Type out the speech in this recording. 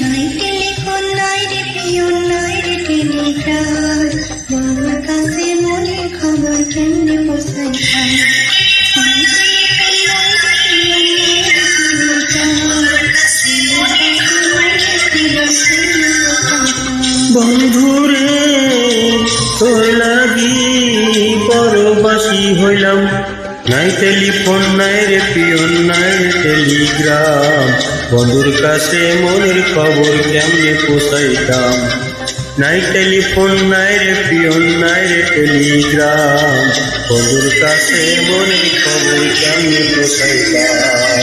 নাই টেলিফোন নাই রে পিয়ন নাই রে টেলিগ্রাম, বন্ধুর কাছে মনের খবর কেমনে পৌঁছাইতাম। বন্ধুরে তোর লাগি পরবাসী হইলাম, নাই টেলিফোন নাই রে পিয়ন নাই রে টেলিগ্রাম, বন্ধুর কাছে মনের খবর কেমনে পৌঁছাইতাম। নাই টেলিফোন নাই রে পিয়ন নাই রে টেলিগ্রাম, বন্ধুর কাছে মনের খবর কেমনে পৌঁছাইতাম।